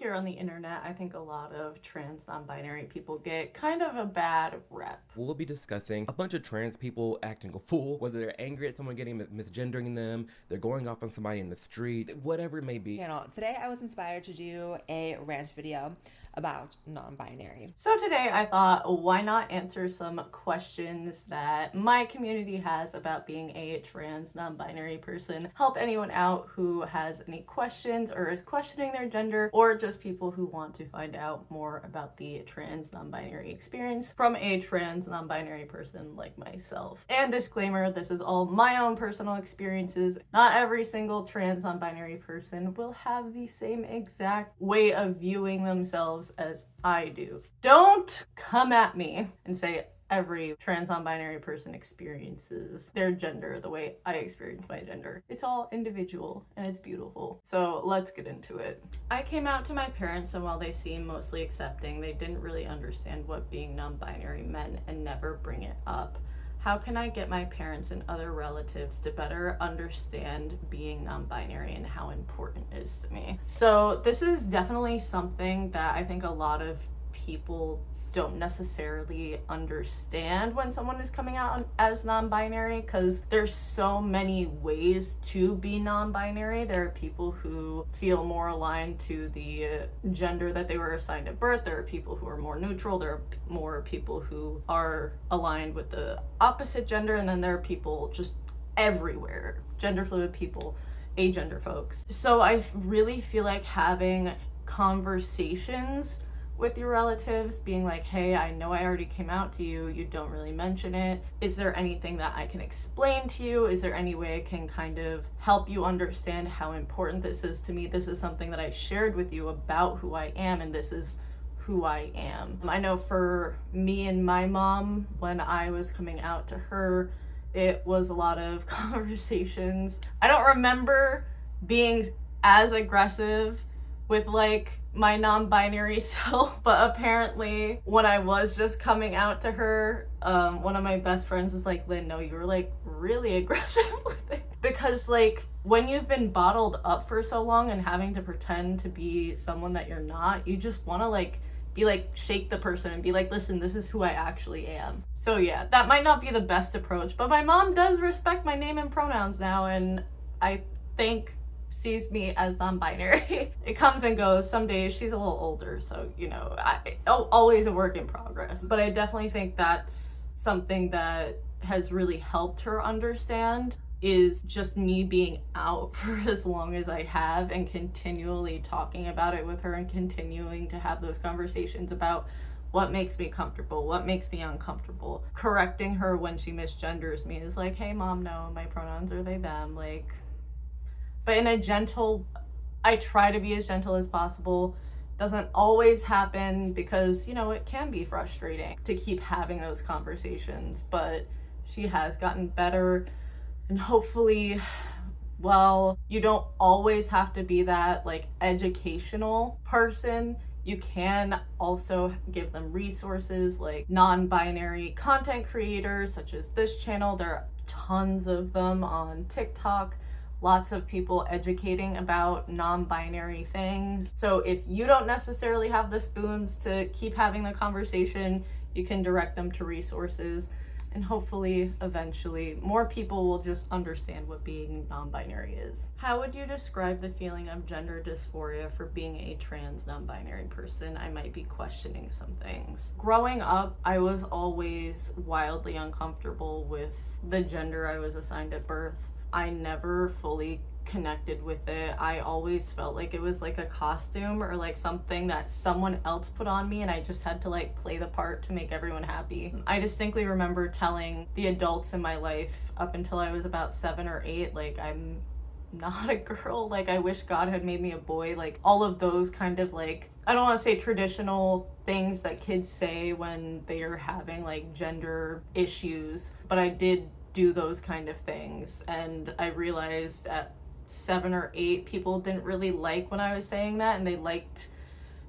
here on the internet, I think a lot of trans non-binary people get kind of a bad rep. We'll be discussing a bunch of trans people acting a fool, whether they're angry at someone getting misgendering them, they're going off on somebody in the street, whatever it may be. Today I was inspired to do a rant video about non-binary. So today I thought, why not answer some questions that my community has about being a trans non-binary person, help anyone out who has any questions or is questioning their gender, or just people who want to find out more about the trans non-binary experience from a trans non-binary person like myself. And disclaimer, this is all my own personal experiences. Not every single trans non-binary person will have the same exact way of viewing themselves as I do. Don't come at me and say every trans non-binary person experiences their gender the way I experience my gender. It's all individual and it's beautiful. So let's get into it. I came out to my parents, and while they seem mostly accepting, they didn't really understand what being non-binary meant and never bring it up. How can I get my parents and other relatives to better understand being non-binary and how important it is to me? So this is definitely something that I think a lot of people don't necessarily understand when someone is coming out as non-binary, because there's so many ways to be non-binary. There are people who feel more aligned to the gender that they were assigned at birth. There are people who are more neutral. There are more people who are aligned with the opposite gender, and then there are people just everywhere, gender fluid people, agender folks. So I really feel like having conversations with your relatives, being like, hey, I know I already came out to you, you don't really mention it. Is there anything that I can explain to you? Is there any way I can kind of help you understand how important this is to me? This is something that I shared with you about who I am, and this is who I am. I know for me and my mom, when I was coming out to her, it was a lot of conversations. I don't remember being as aggressive with like my non-binary self, but apparently when I was just coming out to her, one of my best friends was like, Lynn, no, you were like really aggressive with it. Because like when you've been bottled up for so long and having to pretend to be someone that you're not, you just want to like be like shake the person and be like, listen, this is who I actually am. So yeah, that might not be the best approach, but my mom does respect my name and pronouns now, and I think sees me as non-binary. It comes and goes. Some days she's a little older, so you know, always a work in progress. But I definitely think that's something that has really helped her understand, is just me being out for as long as I have and continually talking about it with her and continuing to have those conversations about what makes me comfortable, what makes me uncomfortable. Correcting her when she misgenders me is like, hey mom, no, my pronouns are they, them, like. But in a gentle, I try to be as gentle as possible. Doesn't always happen because, you know, it can be frustrating to keep having those conversations, but she has gotten better, and hopefully, well, you don't always have to be that like educational person. You can also give them resources like non-binary content creators such as this channel. There are tons of them on TikTok. Lots of people educating about non-binary things. So if you don't necessarily have the spoons to keep having the conversation, you can direct them to resources, and hopefully eventually more people will just understand what being non-binary is. How would you describe the feeling of gender dysphoria for being a trans non-binary person? I might be questioning some things. Growing up, I was always wildly uncomfortable with the gender I was assigned at birth. I never fully connected with it. I always felt like it was like a costume or like something that someone else put on me, and I just had to like play the part to make everyone happy. I distinctly remember telling the adults in my life up until I was about 7 or 8, like, I'm not a girl, like I wish God had made me a boy, like all of those kind of like, I don't want to say traditional things that kids say when they are having like gender issues, but I did do those kind of things. And I realized at 7 or 8, people didn't really like when I was saying that, and they liked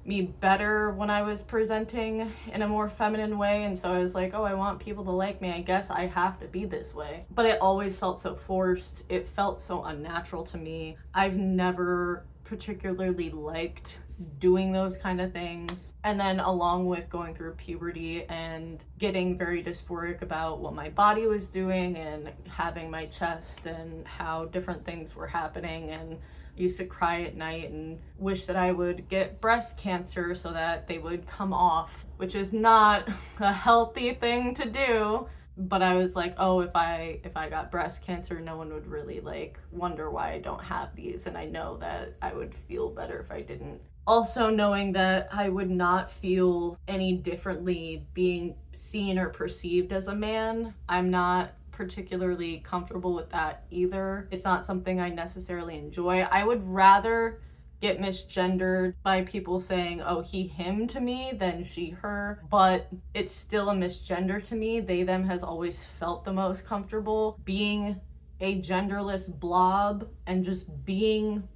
me better when I was presenting in a more feminine way. And so I was like, oh, I want people to like me, I guess I have to be this way. But it always felt so forced. It felt so unnatural to me. I've never particularly liked doing those kind of things. And then along with going through puberty and getting very dysphoric about what my body was doing and having my chest and how different things were happening, and used to cry at night and wish that I would get breast cancer so that they would come off, which is not a healthy thing to do. But I was like, oh, if I got breast cancer, no one would really like wonder why I don't have these, and I know that I would feel better if I didn't. Also knowing that I would not feel any differently being seen or perceived as a man, I'm not particularly comfortable with that either. It's not something I necessarily enjoy. I would rather get misgendered by people saying, oh, he, him to me than she, her, but it's still a misgender to me. They, them has always felt the most comfortable. Being a genderless blob and just being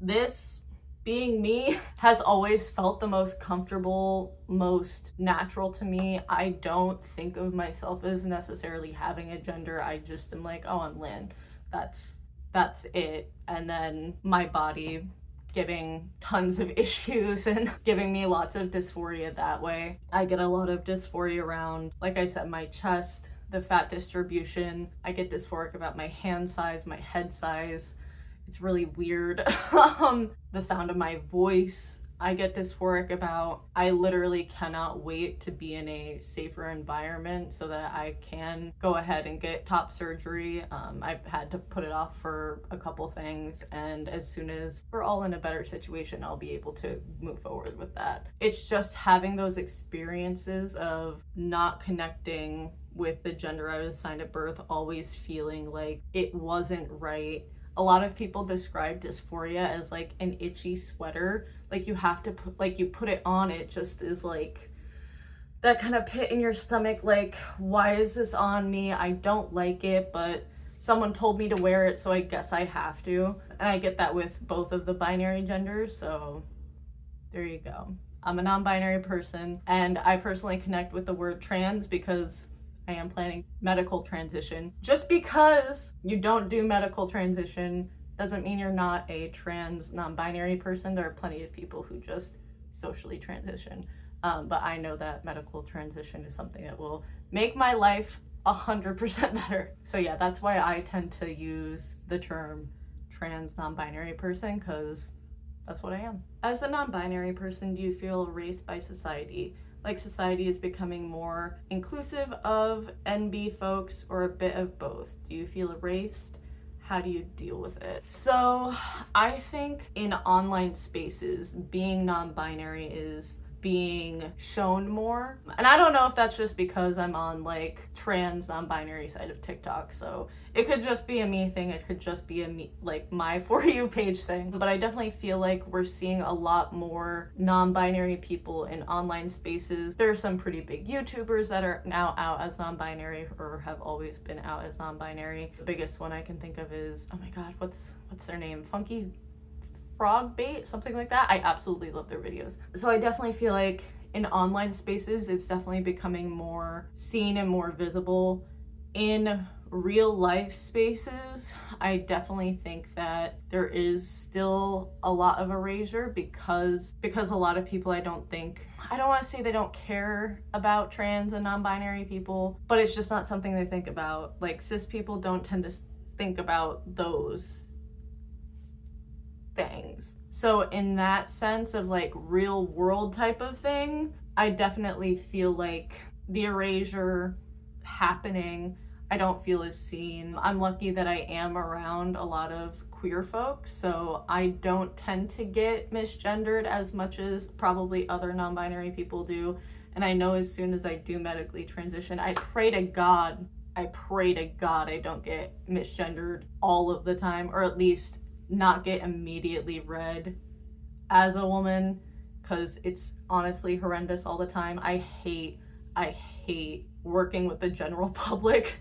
this, being me, has always felt the most comfortable, most natural to me. I don't think of myself as necessarily having a gender. I just am like, oh, I'm Lynn. That's it. And then my body giving tons of issues and giving me lots of dysphoria that way. I get a lot of dysphoria around, like I said, my chest, the fat distribution. I get dysphoric about my hand size, my head size. It's really weird. The sound of my voice, I get dysphoric about. I literally cannot wait to be in a safer environment so that I can go ahead and get top surgery. I've had to put it off for a couple things, and as soon as we're all in a better situation, I'll be able to move forward with that. It's just having those experiences of not connecting with the gender I was assigned at birth, always feeling like it wasn't right. A lot of people describe dysphoria as like an itchy sweater. Like you have to put, like you put it on, it just is like that kind of pit in your stomach, like, why is this on me? I don't like it, but someone told me to wear it, so I guess I have to. And I get that with both of the binary genders, so there you go. I'm a non-binary person, and I personally connect with the word trans because I am planning medical transition. Just because you don't do medical transition doesn't mean you're not a trans non-binary person. There are plenty of people who just socially transition. But I know that medical transition is something that will make my life 100% better. So yeah, that's why I tend to use the term trans non-binary person, because that's what I am. As a non-binary person, do you feel erased by society? Like society is becoming more inclusive of NB folks, or a bit of both? Do you feel erased? How do you deal with it? So I think in online spaces, being non-binary is being shown more. And I don't know if that's just because I'm on like trans non-binary side of TikTok, so it could just be a me thing, it could just be a me, like my For You page thing. But I definitely feel like we're seeing a lot more non-binary people in online spaces. There are some pretty big YouTubers that are now out as non-binary, or have always been out as non-binary. The biggest one I can think of is, oh my god, what's their name? Funky Frog Bait, something like that. I absolutely love their videos. So I definitely feel like in online spaces, it's definitely becoming more seen and more visible. In real life spaces, I definitely think that there is still a lot of erasure because a lot of people, I don't want to say they don't care about trans and non-binary people, but it's just not something they think about. Like cis people don't tend to think about those things. So in that sense of like real world type of thing, I definitely feel like the erasure happening, I don't feel as seen. I'm lucky that I am around a lot of queer folks, so I don't tend to get misgendered as much as probably other non-binary people do. And I know as soon as I do medically transition, I pray to God I don't get misgendered all of the time, or at least not get immediately read as a woman, because it's honestly horrendous all the time. I hate working with the general public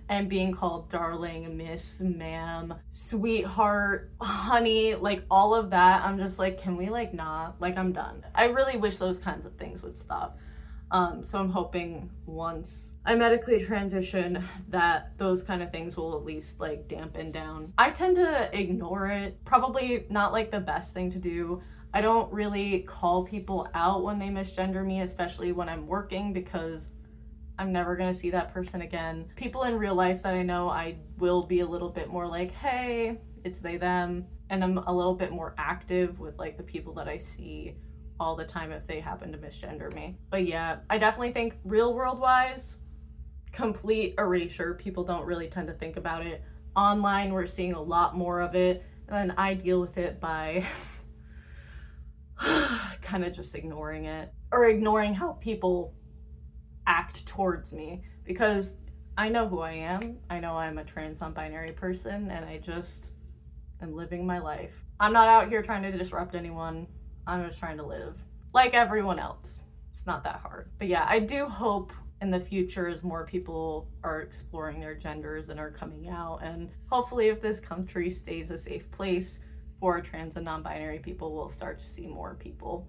and being called darling, miss, ma'am, sweetheart, honey, like all of that. I'm just like, can we like not? Like, I'm done. I really wish those kinds of things would stop. So I'm hoping once I medically transition that those kind of things will at least like dampen down. I tend to ignore it. Probably not like the best thing to do. I don't really call people out when they misgender me, especially when I'm working, because I'm never gonna see that person again. People in real life that I know, I will be a little bit more like, hey, it's they, them. And I'm a little bit more active with like the people that I see all the time if they happen to misgender me. But yeah, I definitely think real world wise, complete erasure. People don't really tend to think about it. Online, we're seeing a lot more of it. And then I deal with it by kind of just ignoring it, or ignoring how people act towards me, because I know who I am. I know I'm a trans non-binary person, and I just am living my life. I'm not out here trying to disrupt anyone. I'm just trying to live like everyone else. It's not that hard. But yeah, I do hope in the future, as more people are exploring their genders and are coming out, and hopefully if this country stays a safe place for trans and non-binary people, we'll start to see more people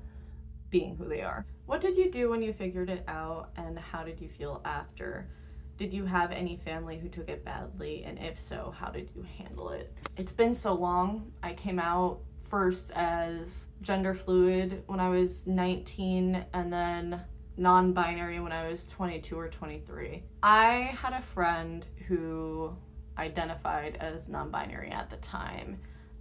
being who they are. What did you do when you figured it out, and how did you feel after? Did you have any family who took it badly, and if so, how did you handle it? It's been so long. I came out first as gender fluid when I was 19, and then non-binary when I was 22 or 23. I had a friend who identified as non-binary at the time,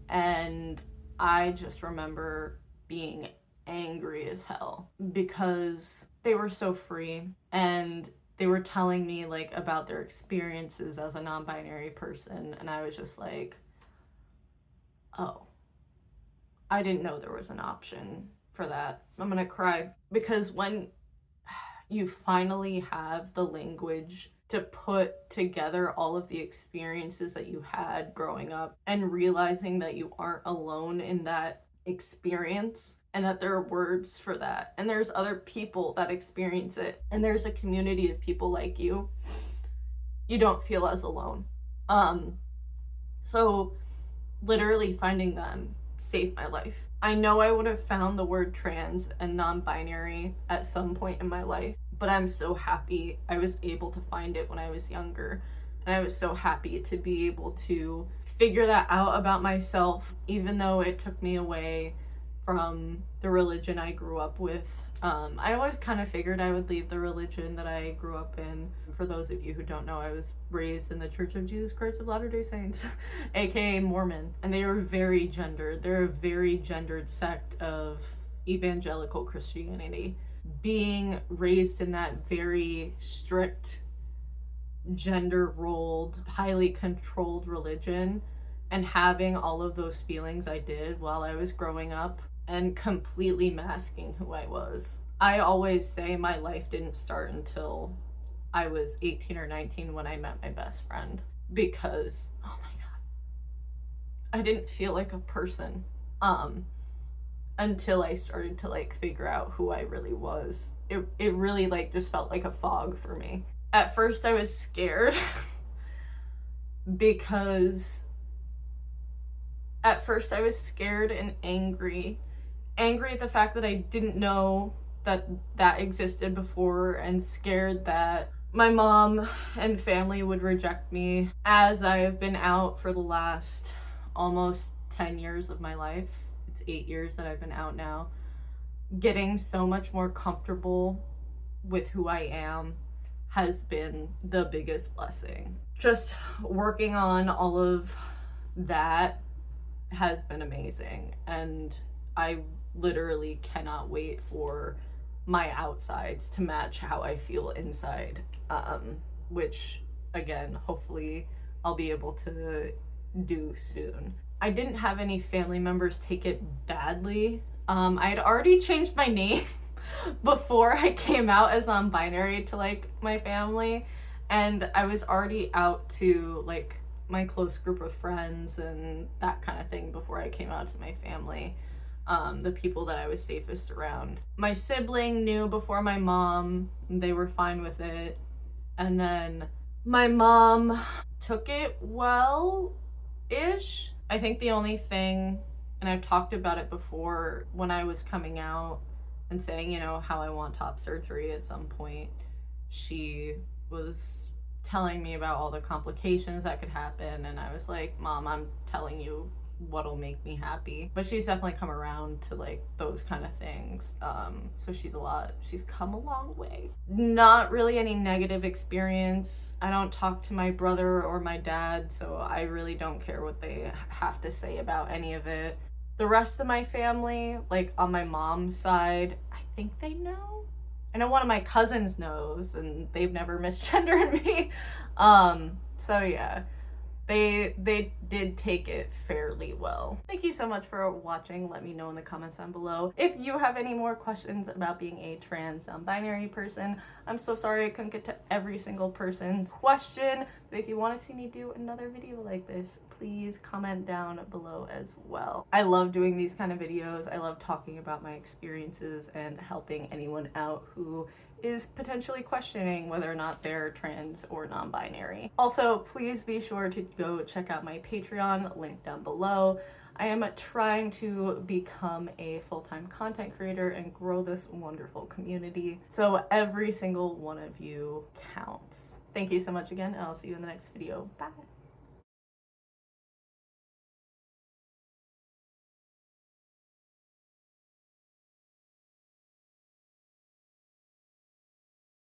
and I just remember being angry as hell because they were so free, and they were telling me like about their experiences as a non-binary person, and I was just like, oh, I didn't know there was an option for that. I'm gonna cry, because when you finally have the language to put together all of the experiences that you had growing up, and realizing that you aren't alone in that experience, and that there are words for that, and there's other people that experience it, and there's a community of people like you, you don't feel as alone. So literally finding them saved my life. I know I would have found the word trans and non-binary at some point in my life, but I'm so happy I was able to find it when I was younger. And I was so happy to be able to figure that out about myself, even though it took me away from the religion I grew up with. I always kind of figured I would leave the religion that I grew up in. For those of you who don't know, I was raised in the Church of Jesus Christ of Latter-day Saints, aka Mormon, and they are very gendered. They're a very gendered sect of evangelical Christianity. Being raised in that very strict, gender-rolled, highly controlled religion, and having all of those feelings I did while I was growing up, and completely masking who I was. I always say my life didn't start until I was 18 or 19 when I met my best friend, because, oh my God, I didn't feel like a person until I started to like figure out who I really was. It really like just felt like a fog for me. At first I was scared because at first I was scared and angry at the fact that I didn't know that that existed before, and scared that my mom and family would reject me, as I have been out for the last almost 10 years of my life. It's 8 years that I've been out now. Getting so much more comfortable with who I am has been the biggest blessing. Just working on all of that has been amazing, and I literally cannot wait for my outsides to match how I feel inside, which again, hopefully I'll be able to do soon. I didn't have any family members take it badly. I had already changed my name before I came out as non-binary to like my family, and I was already out to like my close group of friends and that kind of thing before I came out to my family. The people that I was safest around. My sibling knew before my mom, they were fine with it. And then my mom took it well-ish. I think the only thing, and I've talked about it before, when I was coming out and saying, you know, how I want top surgery at some point, she was telling me about all the complications that could happen, and I was like, Mom, I'm telling you what'll make me happy. But she's definitely come around to like those kind of things. So she's come a long way. Not really any negative experience. I don't talk to my brother or my dad, so I really don't care what they have to say about any of it. The rest of my family, like on my mom's side, I think they know. I know one of my cousins knows, and they've never misgendered me. So yeah, they did take it fairly well. Thank you so much for watching. Let me know in the comments down below if you have any more questions about being a trans non-binary person. I'm so sorry I couldn't get to every single person's question, but if you want to see me do another video like this, please comment down below as well. I love doing these kind of videos. I love talking about my experiences and helping anyone out who is potentially questioning whether or not they're trans or non-binary. Also, please be sure to go check out my Patreon, link down below. I am trying to become a full-time content creator and grow this wonderful community, so every single one of you counts. Thank you so much again, and I'll see you in the next video. Bye!